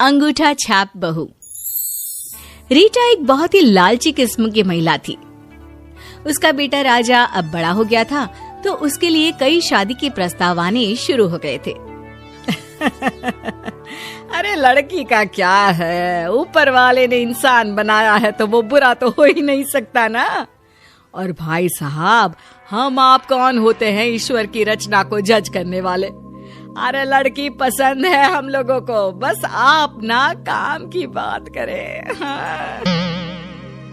अंगूठा छाप बहू। रीटा एक बहुत ही लालची किस्म की महिला थी। उसका बेटा राजा अब बड़ा हो गया था, तो उसके लिए कई शादी के प्रस्ताव आने शुरू हो गए थे। अरे लड़की का क्या है, ऊपर वाले ने इंसान बनाया है तो वो बुरा तो हो ही नहीं सकता ना। और भाई साहब, हम आप कौन होते हैं ईश्वर की रचना को जज करने वाले। अरे लड़की पसंद है हम लोगों को, बस आप ना काम की बात करें। हाँ।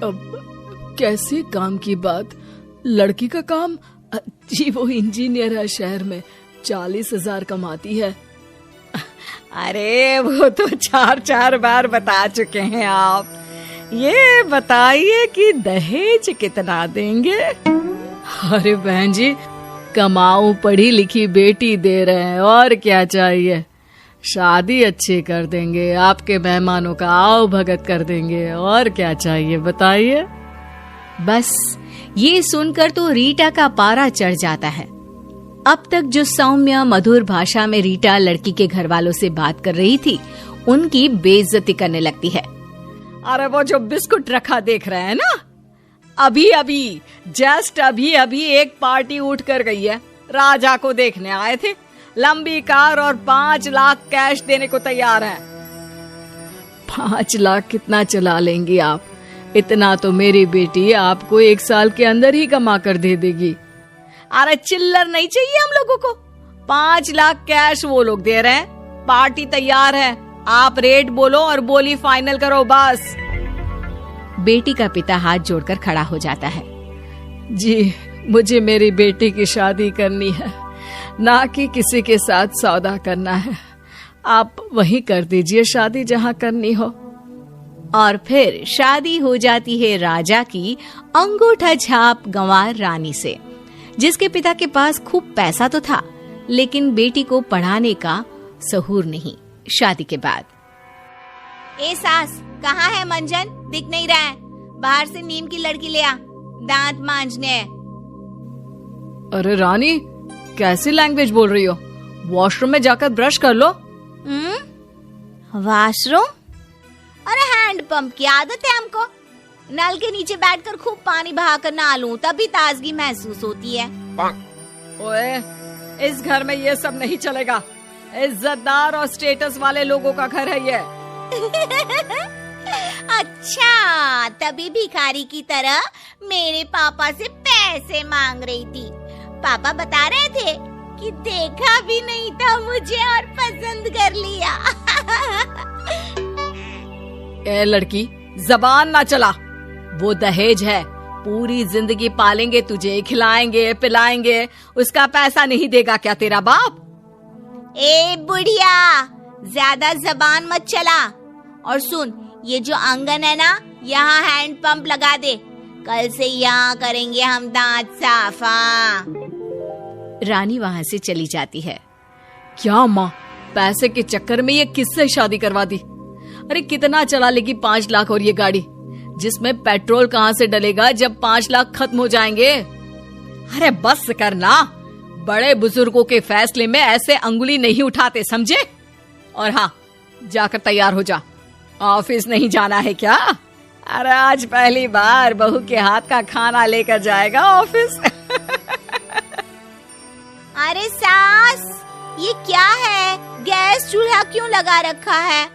अब कैसे काम की बात? लड़की का काम? जी वो इंजीनियर है, शहर में 40,000 कमाती है। अरे वो तो 4 बार बता चुके हैं आप। ये बताइए कि दहेज कितना देंगे? अरे बहन जी, कमाऊ पढ़ी लिखी बेटी दे रहे हैं, और क्या चाहिए। शादी अच्छी कर देंगे, आपके मेहमानों का आओ भगत कर देंगे, और क्या चाहिए बताइए। बस ये सुनकर तो रीटा का पारा चढ़ जाता है। अब तक जो सौम्य मधुर भाषा में रीटा लड़की के घर वालों से बात कर रही थी, उनकी बेइज्जती करने लगती है। अरे वो जो बिस्कुट रखा देख रहे हैं ना, जस्ट अभी एक पार्टी उठ कर गई है। राजा को देखने आए थे, लंबी कार और 5 लाख कैश देने को तैयार है। 5 लाख कितना चला लेंगी आप? इतना तो मेरी बेटी आपको 1 साल के अंदर ही कमा कर दे देगी। अरे चिल्लर नहीं चाहिए हम लोगों को, 5 लाख कैश वो लोग दे रहे हैं, पार्टी तैयार है। आप रेट बोलो और बोली फाइनल करो बस। बेटी का पिता हाथ जोड़कर खड़ा हो जाता है। जी मुझे मेरी बेटी की शादी करनी है, ना कि किसी के साथ सौदा करना है। आप वहीं कर दीजिए शादी जहां करनी हो। और फिर शादी हो जाती है राजा की अंगूठा छाप गंवार रानी से, जिसके पिता के पास खूब पैसा तो था, लेकिन बेटी को पढ़ाने का सहूर नहीं। शादी के बाद, ए सास, कहाँ है मंजन? दिख नहीं रहा है। बाहर से नीम की लड़की ले आ, दांत मांजने हैं। अरे रानी, कैसी लैंग्वेज बोल रही हो? वॉशरूम में जाकर ब्रश कर लो। वॉशरूम? अरे हैंडपंप की आदत है हमको। नल के नीचे बैठकर खूब पानी बहाकर नहा लूं, तभी ताजगी महसूस होती है। ओए, इस घर में ये सब नहीं चलेगा। इज्जतदार और स्टेटस वाले लोगों का घर है ये। अच्छा, तभी भिखारी की तरह मेरे पापा से पैसे मांग रही थी। पापा बता रहे थे कि देखा भी नहीं था मुझे और पसंद कर लिया। ए लड़की, जबान ना चला। वो दहेज है, पूरी जिंदगी पालेंगे तुझे, खिलाएंगे पिलाएंगे, उसका पैसा नहीं देगा क्या तेरा बाप? ए बुढ़िया, ज्यादा जबान मत चला। और सुन, ये जो आंगन है ना, यहाँ हैंडपंप लगा दे। कल से यहाँ करेंगे हम दांत साफा। रानी वहाँ से चली जाती है। क्या माँ, पैसे के चक्कर में ये किससे शादी करवा दी? अरे कितना चला लेगी 5 लाख और ये गाड़ी, जिसमें पेट्रोल कहाँ से डलेगा जब 5 लाख खत्म हो जाएंगे। अरे बस करना, बड़े बुजुर्गों के फैसले में ऐसे अंगुली नहीं उठाते, समझे? और हाँ, जाकर तैयार हो जा, ऑफिस नहीं जाना है क्या? अरे आज पहली बार बहू के हाथ का खाना लेकर जाएगा ऑफिस। अरे सास, ये क्या है? गैस चूल्हा क्यों लगा रखा है?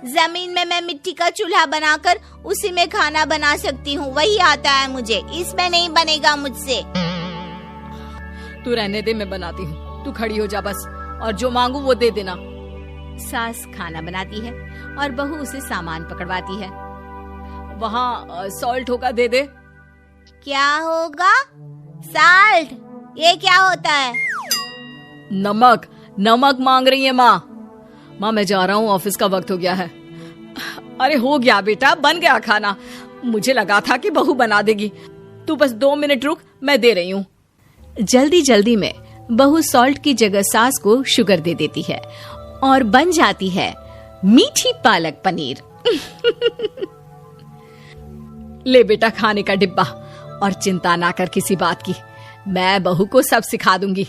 जमीन में मैं मिट्टी का चूल्हा बनाकर उसी में खाना बना सकती हूँ, वही आता है मुझे। इसमें नहीं बनेगा मुझसे। तू रहने दे, मैं बनाती हूँ। तू खड़ी हो जा बस, और जो मांगू वो दे देना। सास खाना बनाती है और बहू उसे सामान पकड़वाती है। वहाँ सॉल्ट होगा, दे दे। क्या होगा? साल्ट? ये क्या होता है? नमक। नमक मांग रही है माँ। माँ मैं जा रहा हूँ, ऑफिस का वक्त हो गया है। अरे हो गया बेटा, बन गया खाना। मुझे लगा था कि बहू बना देगी। तू बस 2 मिनट रुक, मैं दे रही हूँ। जल्दी जल्दी में बहू सॉल्ट की जगह सास को शुगर दे देती है और बन जाती है मीठी पालक पनीर। ले बेटा खाने का डिब्बा, और चिंता ना कर किसी बात की, मैं बहू को सब सिखा दूंगी।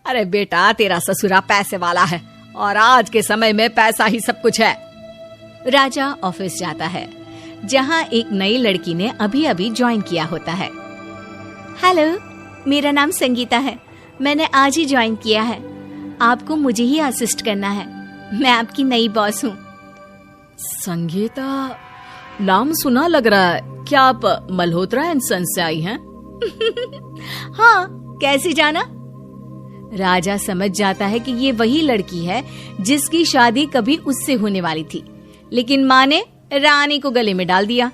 अरे बेटा, तेरा ससुरा पैसे वाला है और आज के समय में पैसा ही सब कुछ है। राजा ऑफिस जाता है, जहाँ एक नई लड़की ने अभी अभी ज्वाइन किया होता है। हेलो, मेरा नाम संगीता है। मैंने आज ही ज्वाइन किया है। आपको मुझे ही असिस्ट करना है। मैं आपकी नई बॉस हूँ। संगीता, नाम सुना लग रहा है। क्या आप मल्होत्रा एंड सन्स से आई हैं? हाँ, कैसे जाना? राजा समझ जाता है कि ये वही लड़की है जिसकी शादी कभी उससे होने वाली थी, लेकिन माँ ने रानी को गले में डाल दिया।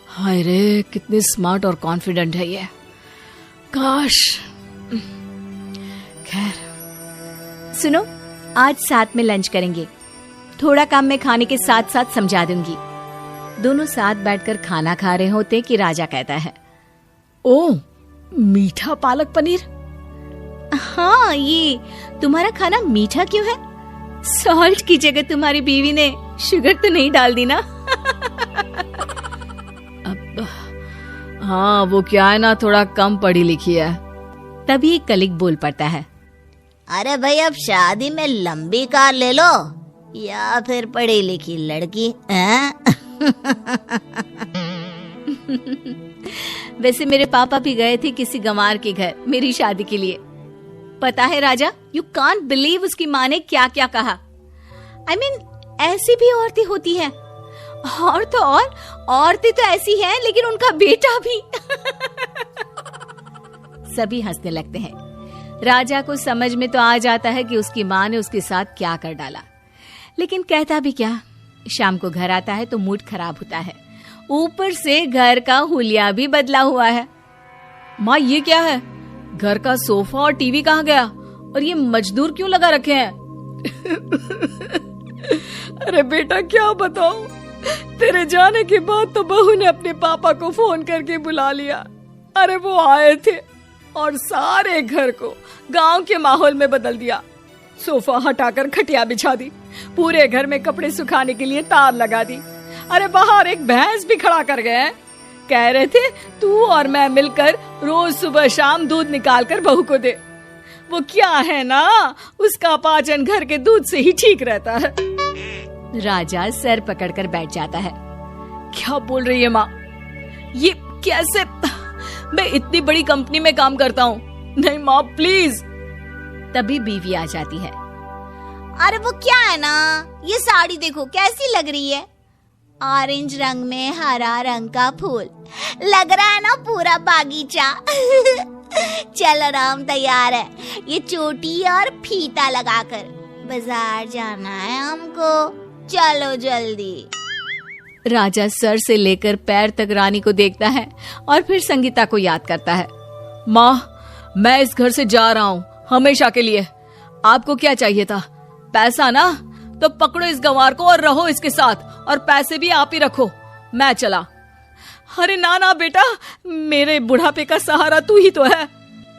हाय रे, कितनी स्मार्ट और कॉन्फिडेंट है ये। काश। खैर, सुनो, आज साथ में लंच करेंगे। थोड़ा काम मैं खाने के साथ साथ समझा दूंगी। दोनों साथ बैठकर खाना खा रहे होते कि राजा कहता है, ओह, मीठा पालक पनीर। हाँ, ये तुम्हारा खाना मीठा क्यों है? सॉल्ट की जगह तुम्हारी बीवी ने शुगर तो नहीं डाल दी ना? अब हाँ, वो क्या है ना, थोड़ा कम पढ़ी लिखी है। तभी कलीग बोल पड़ता है, अरे भाई, अब शादी में लंबी कार ले लो या फिर पढ़ी लिखी लड़की। वैसे मेरे पापा भी गए थे किसी गंवार के घर मेरी शादी के लिए। पता है राजा, यू कांट बिलीव उसकी माँ ने क्या क्या कहा। I mean, ऐसी भी औरतें होती हैं। और तो और, औरतें तो ऐसी हैं, लेकिन उनका बेटा भी। सभी हंसने लगते हैं। राजा को समझ में तो आ जाता है कि उसकी माँ ने उसके साथ क्या कर डाला, लेकिन कहता भी क्या। शाम को घर आता है तो मूड खराब होता है। ऊपर से घर का हुलिया भी बदला हुआ है। माँ, ये क्या है? घर का सोफा और टीवी कहाँ गया? और ये मजदूर क्यों लगा रखे हैं? अरे बेटा, क्या बताऊं, तेरे जाने के बाद तो बहू ने अपने पापा को फोन करके बुला लिया। अरे वो आए थे और सारे घर को गांव के माहौल में बदल दिया। सोफा हटाकर खटिया बिछा दी, पूरे घर में कपड़े सुखाने के लिए तार लगा दी। अरे बाहर एक भैंस भी खड़ा कर गए हैं। कह रहे थे तू और मैं मिलकर रोज सुबह शाम दूध निकाल कर बहू को दे। वो क्या है ना, उसका पाचन घर के दूध से ही ठीक रहता है। राजा सर पकड़कर बैठ जाता है। क्या बोल रही है माँ? ये कैसे? मैं इतनी बड़ी कंपनी में काम करता हूँ। नहीं माँ, प्लीज। तभी बीवी आ जाती है। अरे वो क्या है ना, ये साड़ी देखो कैसी लग रही है। ऑरेंज रंग में हरा रंग का फूल, लग रहा है ना पूरा बागीचा। चलो राम, तैयार है। ये चोटी और फीता लगाकर बाजार जाना है हमको। चलो जल्दी। राजा सर से लेकर पैर तक रानी को देखता है और फिर संगीता को याद करता है। माँ, मैं इस घर से जा रहा हूँ हमेशा के लिए। आपको क्या चाहिए था? पैसा ना? तो पकड़ो इस गंवार को और रहो इसके साथ, और पैसे भी आप ही रखो। मैं चला। अरे ना ना बेटा, मेरे बुढ़ापे का सहारा तू ही तो है।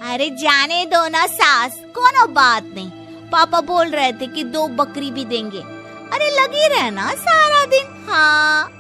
अरे जाने दो ना सास, कोनो बात नहीं। पापा बोल रहे थे कि 2 बकरी भी देंगे। अरे लगी रहना सारा दिन। हाँ।